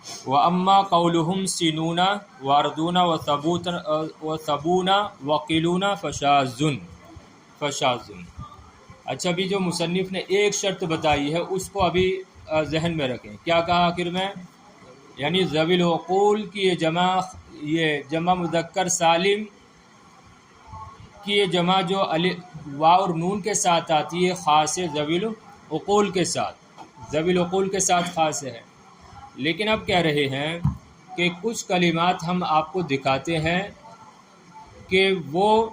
وَأَمَّا قَوْلُهُمْ سِنُونَ وَأَرْضُونَ وَثَبُونَ وَقِلُونَ فَشَاذٌ. اچھا بھی جو مصنف نے ایک شرط بتائی ہے اس کو ابھی ذہن میں رکھیں. کیا کہا آخر میں؟ یعنی ذوی العقول کی یہ جمع مذکر سالم کی یہ جمع جو واو اور نون کے ساتھ آتی ہے خاص ہے ذوی العقول کے ساتھ، ذوی العقول کے ساتھ خاص ہے. لیکن اب کہہ رہے ہیں کہ کچھ کلمات ہم آپ کو دکھاتے ہیں کہ وہ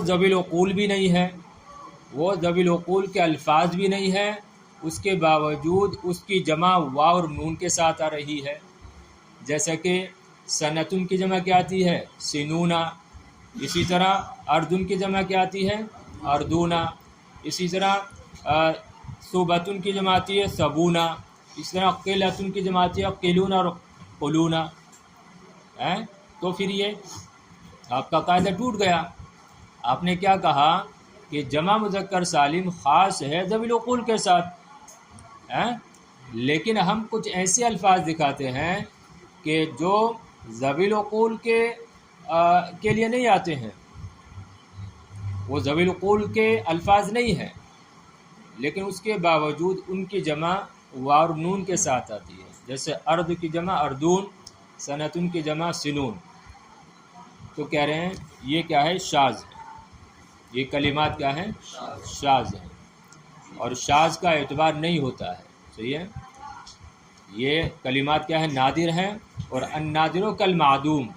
ذوی العقول بھی نہیں ہے، وہ ذوی العقول کے الفاظ بھی نہیں ہے، اس کے باوجود اس کی جمع واو اور نون کے ساتھ آ رہی ہے. جیسا کہ سنتن کی جمع کیا آتی ہے؟ سنونا. اسی طرح اردن کی جمع کیا آتی ہے؟ اردونا. اسی طرح صوبتن کی جمع آتی ہے صبونا. اس طرح قلتن کی جمع آتی ہے قلونا اور قلونا. تو پھر یہ آپ کا قاعدہ ٹوٹ گیا. آپ نے کیا کہا کہ جمع مذکر سالم خاص ہے ذوی العقول کے ساتھ، لیکن ہم کچھ ایسے الفاظ دکھاتے ہیں کہ جو ذوی العقول کے لیے نہیں آتے ہیں، وہ ذوی العقول کے الفاظ نہیں ہیں، لیکن اس کے باوجود ان کی جمع واو اور نون کے ساتھ آتی ہے. جیسے ارد کی جمع اردون، سنتن کی جمع سنون. تو کہہ رہے ہیں یہ کیا ہے؟ شاذ ہے. یہ کلمات کیا ہیں؟ شاذ ہیں، اور شاذ کا اعتبار نہیں ہوتا ہے. صحیح ہے؟ یہ کلمات کیا ہیں؟ نادر ہیں. اور النادر کالمعدوم،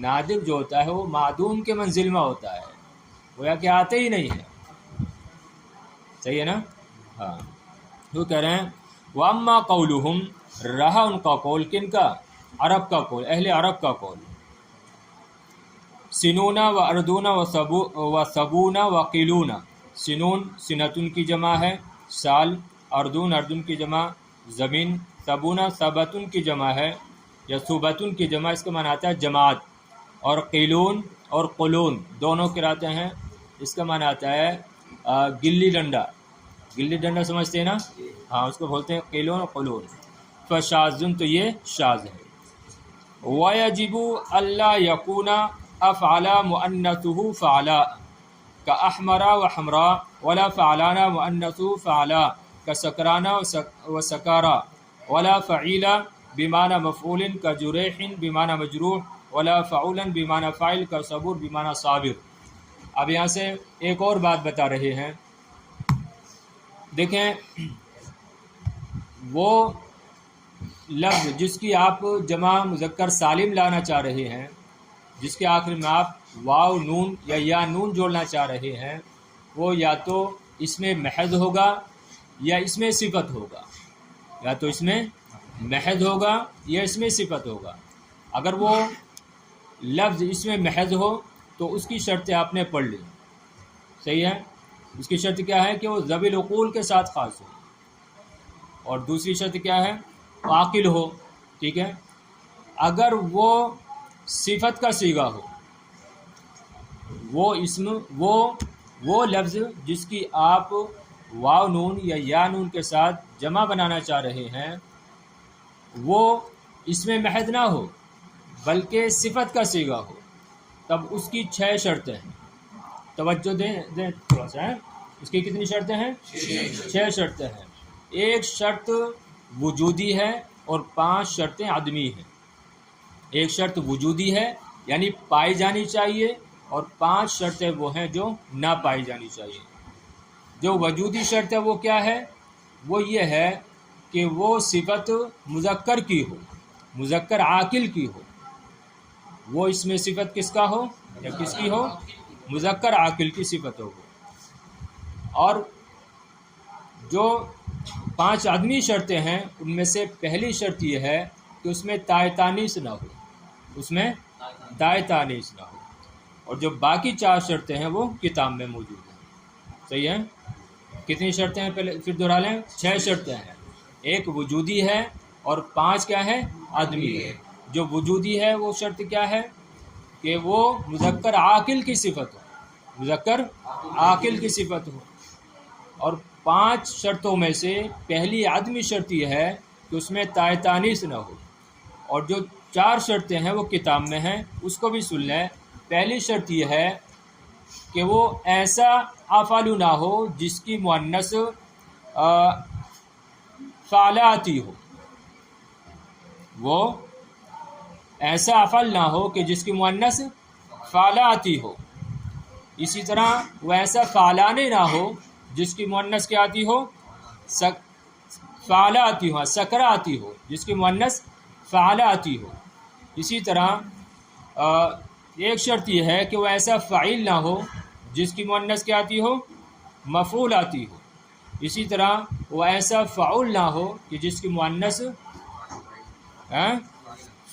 نادر جو ہوتا ہے وہ معدوم کے منزل میں ہوتا ہے، گویا کہ آتے ہی نہیں ہے. صحیح ہے نا؟ ہاں. وہ کہہ رہے ہیں وَأَمَّا قَوْلُهُمْ، رہا ان کا قول، کن کا؟ عرب کا قول، اہل عرب کا قول. سنونا و اردونا و صبونا و قلونا. سنون سنتن کی جمع ہے سال، اردون اردن کی جمع زمین، صبونا صبتن کی جمع ہے یا صوبتن کی جمع، اس کا معنی آتا ہے جماعت. اور قلون اور قلون دونوں قرأتیں ہیں، اس کا معنی آتا ہے گلی ڈنڈا. گلی ڈنڈا سمجھتے ہیں نا؟ ہاں، اس کو بولتے ہیں قلون اور قلون. فشاذن، تو یہ شاذ ہے. وَيَجِبُ أَلَّا يَكُونَ أَفْعَلَ مُؤَنَّثُهُ فَعَلَا كَأَحْمَرَ وَحَمْرَا، وَلَا فَعَلَانَ مُؤَنَّثُهُ فَعَلَا كَسَكْرَانَ وَسَكَارَا، وَلَا فَعِيلَ بِمَعنَى مَفْعُولٍ كَجُرَيْحٍ بِمَعنَى مَجْرُوحٍ، وَلَا فَعُولًا بِمَعنَى فَاعِل كَصَبُورٍ بِمَعنَى صَابِرٍ. اب یہاں سے ایک اور بات بتا رہے ہیں. دیکھیں، وہ لفظ جس کی آپ جمع مذکر سالم لانا چاہ رہے ہیں، جس کے آخر میں آپ واو نون یا نون جوڑنا چاہ رہے ہیں، وہ یا تو اس میں محض ہوگا یا اس میں صفت ہوگا، یا تو اس میں محض ہوگا یا اس میں صفت ہوگا. اگر وہ لفظ اس میں محض ہو تو اس کی شرطیں آپ نے پڑھ لی. صحیح ہے؟ اس کی شرط کیا ہے کہ وہ ذوی العقول کے ساتھ خاص ہو، اور دوسری شرط کیا ہے؟ عاقل ہو. ٹھیک ہے؟ اگر وہ صفت کا صیغہ ہو، وہ اسم وہ لفظ جس کی آپ واو نون یا نون کے ساتھ جمع بنانا چاہ رہے ہیں، وہ اس میں محض نہ ہو بلکہ صفت کا صیغہ ہو، تب اس کی 6 شرطیں ہیں. توجہ دیں تھوڑا سا. اس کی کتنی شرطیں ہیں؟ 6 شرطیں ہیں. ایک شرط وجودی ہے اور 5 شرطیں عدمی ہیں. ایک شرط وجودی ہے یعنی پائی جانی چاہیے، اور 5 شرطیں وہ ہیں جو نہ پائی جانی چاہیے. جو وجودی شرط ہے وہ کیا ہے؟ وہ یہ ہے کہ وہ صفت مذکر کی ہو، مذکر عاقل کی ہو. وہ اس میں صفت کس کا ہو یا کس کی ہو؟ مذکر عاقل کی صفت ہو. اور جو 5 عدمی شرطیں ہیں ان میں سے پہلی شرط یہ ہے کہ اس میں تائے تانیث نہ ہو، اس میں تائے تانیث نہ ہو. اور جو باقی 4 شرطیں ہیں وہ کتاب میں موجود ہیں. صحیح ہے؟ کتنی شرطیں ہیں؟ پہلے پھر دہرا لیں. 6 شرطیں ہیں. ایک وجودی ہے اور 5 کیا ہے؟ عدمی ہے. جو وجودی ہے وہ شرط کیا ہے؟ کہ وہ مذکر عاقل کی صفت ہو، مذکر عاقل کی صفت ہو. اور 5 شرطوں میں سے پہلی عدمی شرط یہ ہے کہ کہ اس میں تائے تانیث نہ ہو، اور جو 4 شرطیں ہیں وہ کتاب میں ہیں، اس کو بھی سن لیں۔ پہلی شرط یہ ہے کہ وہ ایسا افعال نہ ہو جس کی مؤنث فعلہ آتی ہو، وہ ایسا افعل نہ ہو کہ جس کی مؤنث فعلہ آتی ہو۔ اسی طرح وہ ایسا فعلانے نہ ہو جس کی مؤنث کیا آتی ہو، فعلہ آتی ہو، سکرہ آتی ہو، جس کی مؤنث فعلہ آتی ہو۔ اسی طرح ایک شرط یہ ہے کہ وہ ایسا فاعل نہ ہو جس کی مؤنث کیا آتی ہو، مفعول آتی ہو۔ اسی طرح وہ ایسا فعول نہ ہو کہ جس کی مؤنث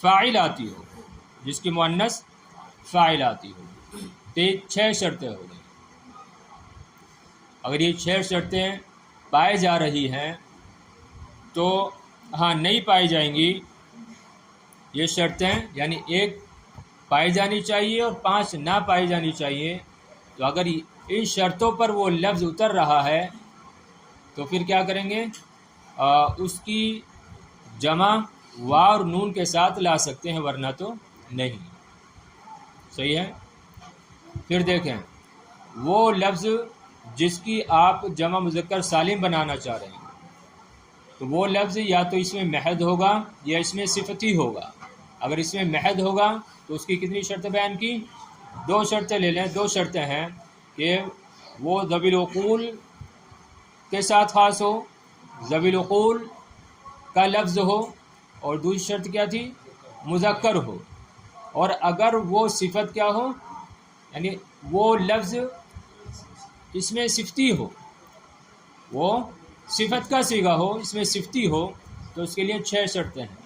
فاعل آتی ہو، جس کی مؤنث فاعل آتی ہو۔ تو یہ 6 شرطیں ہو گئی۔ اگر یہ 6 شرطیں پائی جا رہی ہیں تو ہاں نہیں پائی جائیں گی یہ شرطیں، یعنی 1 پائی جانی چاہیے اور 5 نہ پائی جانی چاہیے، تو اگر ان شرطوں پر وہ لفظ اتر رہا ہے تو پھر کیا کریں گے، اس کی جمع واو اور نون کے ساتھ لا سکتے ہیں، ورنہ تو نہیں۔ صحیح ہے؟ پھر دیکھیں وہ لفظ جس کی آپ جمع مذکر سالم بنانا چاہ رہے ہیں، تو وہ لفظ یا تو اس میں محض ہوگا یا اس میں صفتی ہوگا۔ اگر اس میں محض ہوگا تو اس کی کتنی شرطیں بیان کی، 2 شرطیں لے لیں۔ 2 شرطیں ہیں کہ وہ ذوی العقول کے ساتھ خاص ہو، ذوی العقول کا لفظ ہو، اور دوسری شرط کیا تھی، مذکر ہو۔ اور اگر وہ صفت کیا ہو، یعنی وہ لفظ اس میں صفتی ہو، وہ صفت کا صیغہ ہو، اس میں صفتی ہو، تو اس کے لیے 6 شرطیں ہیں۔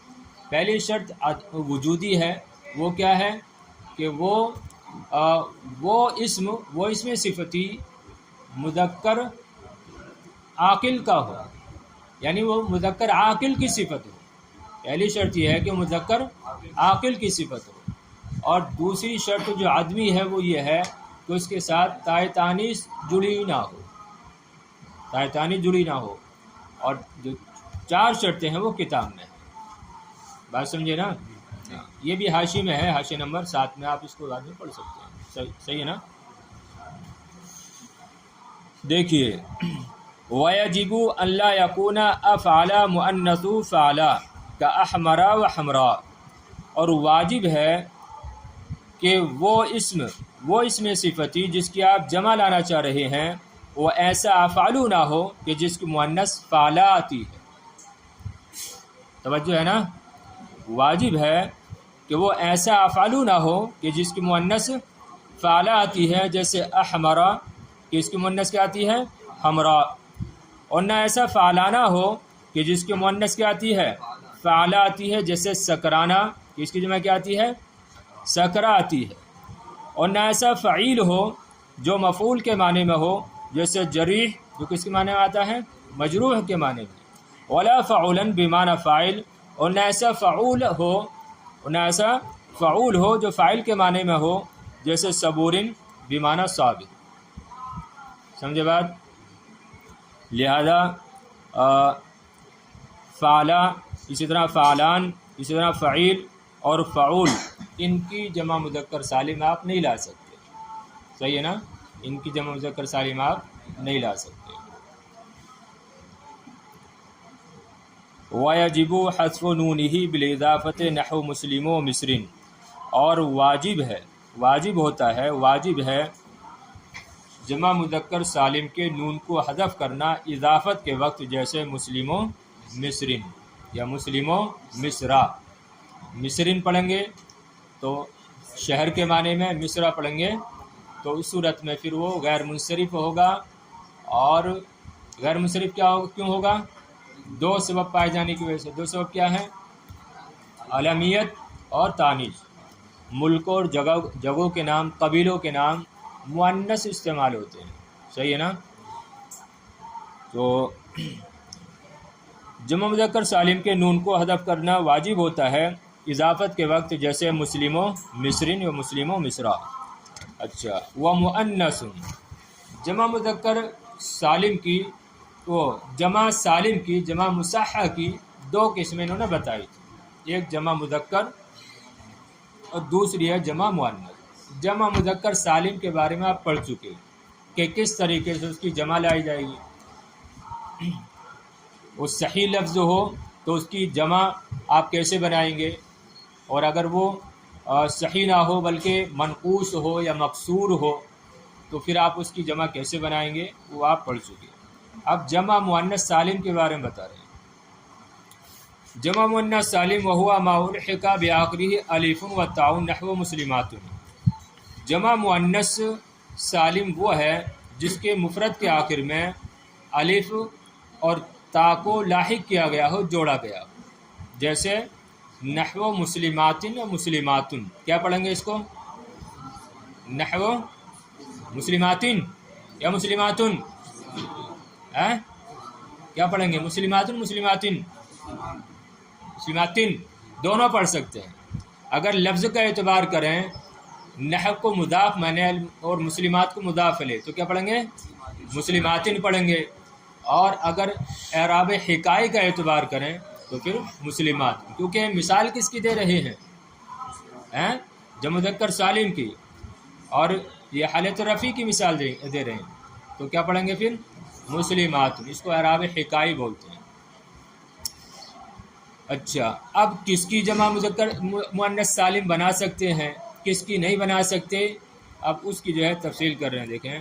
پہلی شرط وجودی ہے، وہ کیا ہے کہ وہ اسم صفتی مذکر عاقل کا ہو، یعنی وہ مذکر عاقل کی صفت ہو۔ پہلی شرط یہ ہے کہ مذکر عاقل کی صفت ہو، اور دوسری شرط جو عدمی ہے وہ یہ ہے کہ اس کے ساتھ تائے تانیث جڑی نہ ہو، تائے تانیث جڑی نہ ہو، اور جو 4 شرطیں ہیں وہ کتاب میں ہیں۔ بات سمجھے نا؟ یہ بھی حاشی میں ہے، حاشی نمبر 7 میں، آپ اس کو بعد میں پڑھ سکتے ہیں۔ صحیح ہے نا؟ دیکھیے وَيَجِبُ أَنْ لَا يَكُونَ أَفْعَلَ مُؤَنَّثُ فَعْلَ كَأَحْمَرَ وَحَمْرَا، اور واجب ہے کہ وہ اسم صفتی جس کی آپ جمع لانا چاہ رہے ہیں وہ ایسا افعال نہ ہو کہ جس کی مؤنث فعلہ آتی ہے۔ توجہ ہے نا؟ واجب ہے کہ وہ ایسا افعال نہ ہو کہ جس کی مؤنث فعلہ آتی ہے، جیسے احمرا کہ اس کی مؤنث کیا آتی ہے، حمرا، اور نہ ایسا فعلانہ ہو کہ جس کی مؤنث کیا آتی ہے، فعلہ آتی ہے، جیسے سکرانہ کہ اس کی جمع کیا آتی ہے، سکرہ آتی ہے، اور نہ ایسا فعیل ہو جو مفعول کے معنی میں ہو، جیسے جریح جو کس کے معنی میں آتا ہے، مجروح کے معنی میں، ولا فعولا بمعنی فاعل، اور نہ ایسا فعول ہو جو فاعل کے معنی میں ہو، جیسے صبورن بمعنی صابر۔ سمجھے بات؟ لہذا فعلا، اسی طرح فعلان، اسی طرح فعیل اور فعول، ان کی جمع مذکر سالم آپ نہیں لا سکتے۔ صحیح ہے نا؟ ان کی جمع مذکر سالم آپ نہیں لا سکتے۔ وَيَجِبُ حَذْفُ نُونِهِ بِالْإِضَافَةِ نَحْوُ مُسْلِمٌ وَمِصْرٍ، اور واجب ہے جمع مذکر سالم کے نون کو حذف کرنا اضافت کے وقت، جیسے مسلم و مصرن یا مسلم و مصرا۔ مصرن پڑھیں گے تو شہر کے معنی میں، مصرا پڑھیں گے تو اس صورت میں پھر وہ غیر منصرف ہوگا، اور غیر منصرف کیوں ہوگا؟ 2 سبب پائے جانے کی وجہ سے۔ 2 سبب کیا ہیں؟ عالمیت اور تانیث۔ ملک اور جگہوں کے نام، قبیلوں کے نام مؤنث استعمال ہوتے ہیں۔ صحیح ہے نا؟ تو جمع مذکر سالم کے نون کو حذف کرنا واجب ہوتا ہے اضافت کے وقت، جیسے مسلم و مصرن یا مسلم و مصرا۔ اچھا، ومؤنث، جمع مذکر سالم کی، تو جمع سالم کی، جمع مصحح کی دو قسمیں انہوں نے بتائی تھی، ایک جمع مذکر اور دوسری ہے جمع مؤنث۔ جمع مذکر سالم کے بارے میں آپ پڑھ چکے کہ کس طریقے سے اس کی جمع لائی جائے گی۔ وہ صحیح لفظ ہو تو اس کی جمع آپ کیسے بنائیں گے، اور اگر وہ صحیح نہ ہو بلکہ منقوص ہو یا مکسور ہو تو پھر آپ اس کی جمع کیسے بنائیں گے، وہ آپ پڑھ چکے۔ اب جمع مؤنث سالم کے بارے میں بتا رہے ہیں۔ جمع مؤنث سالم وہوا ما الحق بآخرہ الف و تاء نحو مسلمات۔ جمع مؤنث سالم وہ ہے جس کے مفرد کے آخر میں الف اور تا کو لاحق کیا گیا ہو، جوڑا گیا ہو، جیسے نحو مسلمات و مسلمات۔ کیا پڑھیں گے اس کو؟ نحو مسلمات یا مسلمات؟ کیا پڑھیں گے؟ مسلمات مسلمات مسلمات دونوں پڑھ سکتے ہیں۔ اگر لفظ کا اعتبار کریں، نحو کو مضاف مانے اور مسلمات کو مضاف لے تو کیا پڑھیں گے؟ مسلمات پڑھیں گے۔ اور اگر اعراب حکائی کا اعتبار کریں تو پھر مسلمات، کیونکہ مثال کس کی دے رہے ہیں؟ جمع مذکر سالم کی، اور یہ حالت رفیع کی مثال دے رہے ہیں، تو کیا پڑھیں گے پھر؟ مسلمات۔ اس کو اعراب حکائی بولتے ہیں۔ اچھا، اب کس کی جمع مذکر مؤنث سالم بنا سکتے ہیں، کس کی نہیں بنا سکتے، اب اس کی جو ہے تفصیل کر رہے ہیں، دیکھیں۔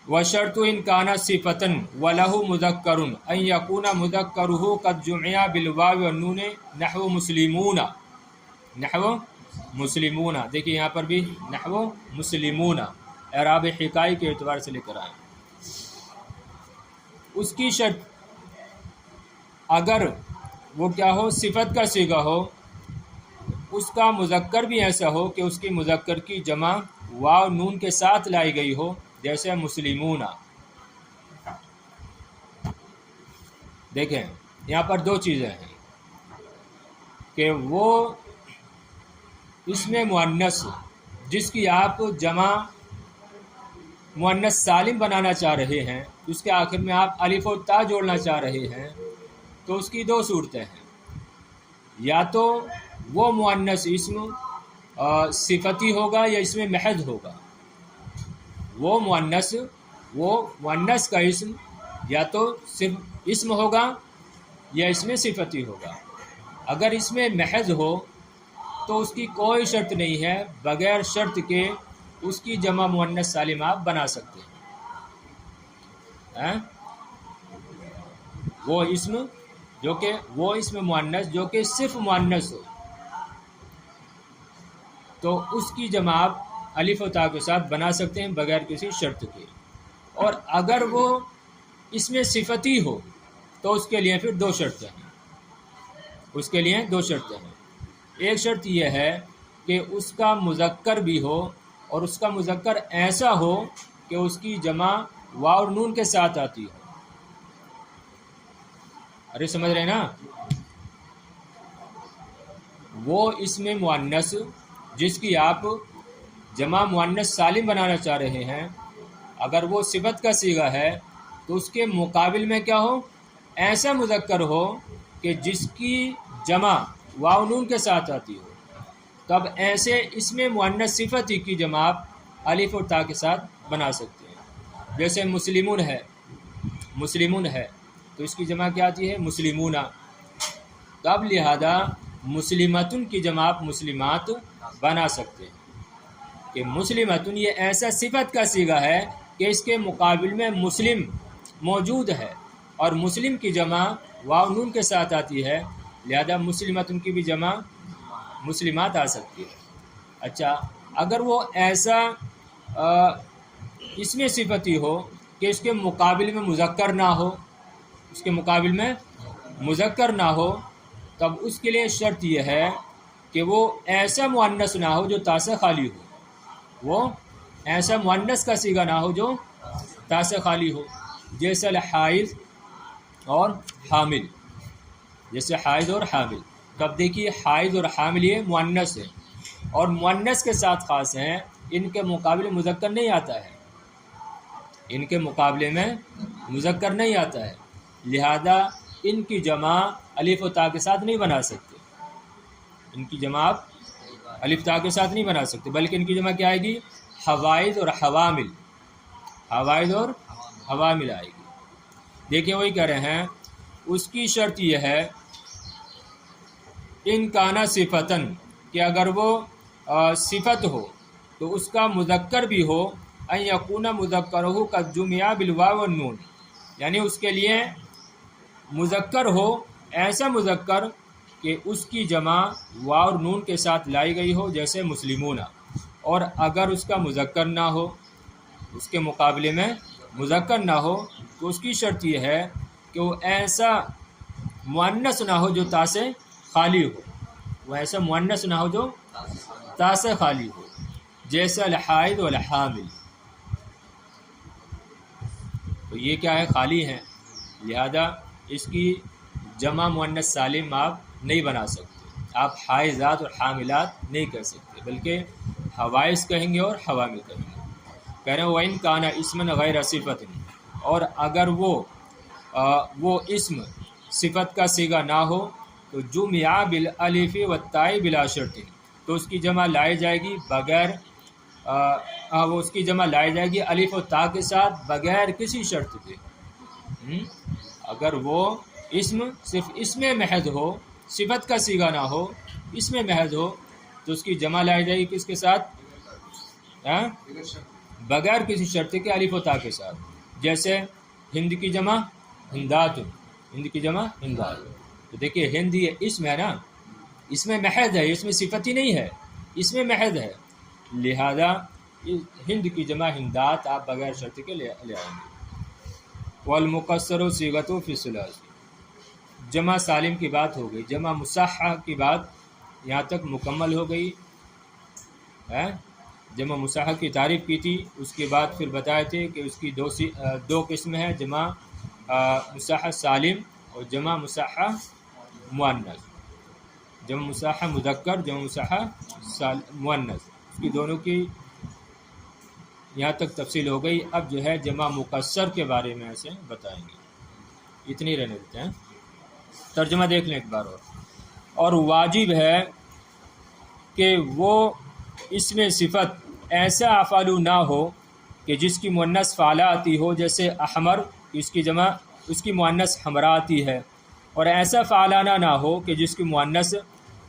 وَشَرْطُ إِنْ كَانَ صِفَةً وَلَهُ مُذَكَّرٌ أَنْ يَكُونَ مُذَكَّرُهُ قَدْ جُمِعَ بِالْوَاوِ وَالنُّونِ نحو مسلمون، نحو مسلمون۔ دیکھیے یہاں پر بھی نحو مسلمون اعراب حکائی کے اعتبار سے لے کر آئے۔ اس کی شرط اگر وہ کیا ہو، صفت کا صیغہ ہو، اس کا مذکر بھی ایسا ہو کہ اس کی مذکر کی جمع واو نون کے ساتھ لائی گئی ہو، جیسے مسلمون۔ دیکھیں یہاں پر دو چیزیں ہیں کہ وہ اسم مؤنث جس کی آپ جمع مؤنث سالم بنانا چاہ رہے ہیں، اس کے آخر میں آپ الف و تا جوڑنا چاہ رہے ہیں، تو اس کی دو صورتیں ہیں۔ یا تو وہ مؤنث اسم صفتی ہوگا یا اس میں محض ہوگا۔ وہ مؤنث کا اسم یا تو صرف اسم ہوگا یا اس میں صفتی ہوگا۔ اگر اس میں محض ہو تو اس کی کوئی شرط نہیں ہے، بغیر شرط کے اس کی جمع مؤنث سالم آپ بنا سکتے ہیں۔ وہ اسم مؤنث جو کہ صرف مؤنث ہو تو اس کی جمع آپ الف و تا کے ساتھ بنا سکتے ہیں بغیر کسی شرط کے۔ اور اگر وہ اس میں صفتی ہو تو اس کے لیے پھر دو شرطیں ہیں۔ ایک شرط یہ ہے کہ اس کا مذکر بھی ہو، اور اس کا مذکر ایسا ہو کہ اس کی جمع واو اور نون کے ساتھ آتی ہو۔ ارے سمجھ رہے نا؟ وہ اسم مؤنث جس کی آپ جمع مؤنث سالم بنانا چاہ رہے ہیں، اگر وہ صفت کا صیغہ ہے تو اس کے مقابل میں کیا ہو، ایسا مذکر ہو کہ جس کی جمع واو نون کے ساتھ آتی ہو، تب ایسے اسم مؤنث صفتی کی جمع آپ الف اور تا کے ساتھ بنا سکتے ہیں۔ جیسے مسلمون ہے تو اس کی جمع کیا آتی ہے؟ مسلمون۔ تب لہذا مسلمتن کی جمع آپ مسلمات بنا سکتے ہیں کہ مسلمتن یہ ایسا صفت کا صیغہ ہے کہ اس کے مقابل میں مسلم موجود ہے، اور مسلم کی جمع واو نون کے ساتھ آتی ہے، لہذا مسلمتن کی بھی جمع مسلمات آ سکتی ہے۔ اچھا، اگر وہ ایسا اس میں صفتی ہو کہ اس کے مقابل میں مذکر نہ ہو، تب اس کے لیے شرط یہ ہے کہ وہ ایسا مؤنث نہ ہو جو تا سے خالی ہو، وہ ایسا مؤنث کا صیغہ نہ ہو جو تا سے خالی ہو، جیسے حائض اور حامل۔ تب دیکھیے حائض اور حامل یہ مؤنث ہے، اور مؤنث کے ساتھ خاص ہیں، ان کے مقابلے مذکر نہیں آتا ہے، لہذا ان کی جمع الف و تا کے ساتھ نہیں بنا سکتے، ان کی جمع آپ الف تا کے ساتھ نہیں بنا سکتے، بلکہ ان کی جمع کیا آئے گی؟ حوائد اور حوامل، حوائد اور حوامل آئے گی۔ دیکھیں وہی کہہ رہے ہیں اس کی شرط یہ ہے ان کانا صفتن، کہ اگر وہ صفت ہو تو اس کا مذکر بھی ہو، ان یکون مذکرہ قد جمع بالواو والنون، یعنی اس کے لیے مذکر ہو، ایسا مذکر کہ اس کی جمع واو اور نون کے ساتھ لائی گئی ہو جیسے مسلمون، اور اگر اس کا مذکر نہ ہو، اس کے مقابلے میں مذکر نہ ہو، تو اس کی شرط یہ ہے کہ وہ ایسا مؤنث نہ ہو جو تا سے خالی ہو، وہ ایسا مؤنث نہ ہو جو تا سے خالی ہو، جیسے الحائض والحامل، تو یہ کیا ہے؟ خالی ہیں، لہذا اس کی جمع مؤنث سالم آپ نہیں بنا سکتے، آپ حائضات اور حاملات نہیں کہہ سکتے، بلکہ حوائز کہیں گے اور حوامل کہیں گے۔ کہہ رہے ہیں وَإِن كَانَ اسمًا غَيْرَ صِفَةٍ، اور اگر وہ اسم صفت کا صیغہ نہ ہو تو جمع بالالف والتاء بلا شرط، تو اس کی جمع لائی جائے گی بغیر وہ اس کی جمع لائی جائے گی الف و تا کے ساتھ بغیر کسی شرط کے۔ اگر وہ اسم صرف اسم محض ہو، صفت کا صیغہ نہ ہو، اسم محض ہو، تو اس کی جمع لائی جائے گی کس کے ساتھ؟ بغیر کسی شرط کے الف و تا کے ساتھ، جیسے ہند کی جمع ہندات، ہند کی جمع ہندات، تو دیکھیے ہند یہ اسم ہے نا، اس میں محض ہے، اس میں صفت ہی نہیں ہے، اس میں محض ہے، لہذا ہند کی جمع ہندات آپ بغیر شرط کے لے آئیں گے۔ والمقصر صیغۃ فی الثلاث، جمع سالم کی بات ہو گئی، جمع مصحح کی بات یہاں تک مکمل ہو گئی ہے۔ جمع مصحح کی تعریف کی تھی، اس کے بعد پھر بتائے تھے کہ اس کی دو قسم ہے، جمع مصحح سالم اور جمع مصحح مؤنث، جمع مصحح مذکر، جمع مصحح مؤنث، اس کی دونوں کی یہاں تک تفصیل ہو گئی۔ اب جو ہے جمع مکسر کے بارے میں ایسے بتائیں گے، اتنی رہنے دیتے ہیں۔ ترجمہ دیکھ لیں ایک بار اور واجب ہے کہ وہ اس میں صفت ایسا افعال نہ ہو کہ جس کی مؤنث فعلہ آتی ہو، جیسے احمر اس کی جمع اس کی مؤنث حمرا آتی ہے، اور ایسا فعلانہ نہ ہو کہ جس کی مؤنث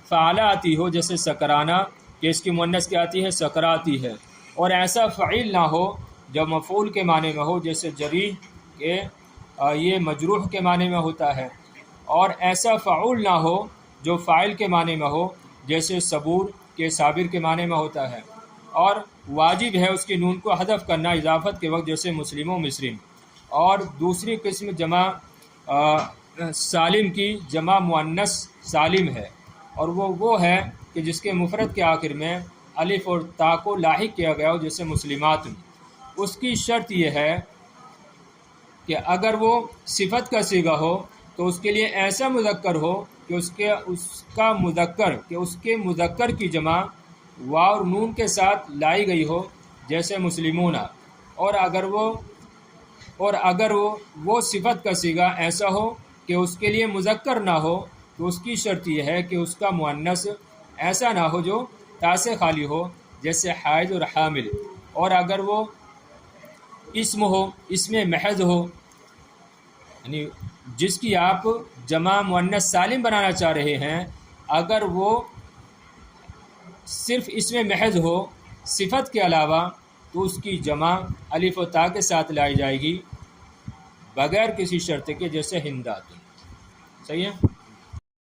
فعلہ آتی ہو، جیسے سکرانہ کہ اس کی مؤنث کیا آتی ہے؟ سکرا آتی ہے، اور ایسا فعیل نہ ہو جو مفعول کے معنی میں ہو، جیسے جریح کہ یہ مجروح کے معنی میں ہوتا ہے، اور ایسا فعول نہ ہو جو فاعل کے معنی میں ہو، جیسے صبور کے صابر کے معنی میں ہوتا ہے، اور واجب ہے اس کی نون کو حذف کرنا اضافت کے وقت، جیسے مسلم و مسلم۔ اور دوسری قسم جمع سالم کی جمع مؤنث سالم ہے، اور وہ ہے کہ جس کے مفرد کے آخر میں الف اور تا کو لاحق کیا گیا ہو، جیسے مسلمات۔ اس کی شرط یہ ہے کہ اگر وہ صفت کا صیغہ ہو تو اس کے لیے ایسا مذکر ہو کہ اس کے مذکر کی جمع واو اور نون کے ساتھ لائی گئی ہو، جیسے مسلمون، اور اگر وہ صفت کا صیغہ ایسا ہو کہ اس کے لیے مذکر نہ ہو، تو اس کی شرط یہ ہے کہ اس کا مؤنث ایسا نہ ہو جو تا سے خالی ہو، جیسے حائض اور حامل، اور اگر وہ اسم ہو، اسم محض ہو، یعنی جس کی آپ جمع مؤنث سالم بنانا چاہ رہے ہیں، اگر وہ صرف اسم محض ہو صفت کے علاوہ، تو اس کی جمع الف و تا کے ساتھ لائی جائے گی بغیر کسی شرط کے، جیسے ہندات۔ صحیح ہے؟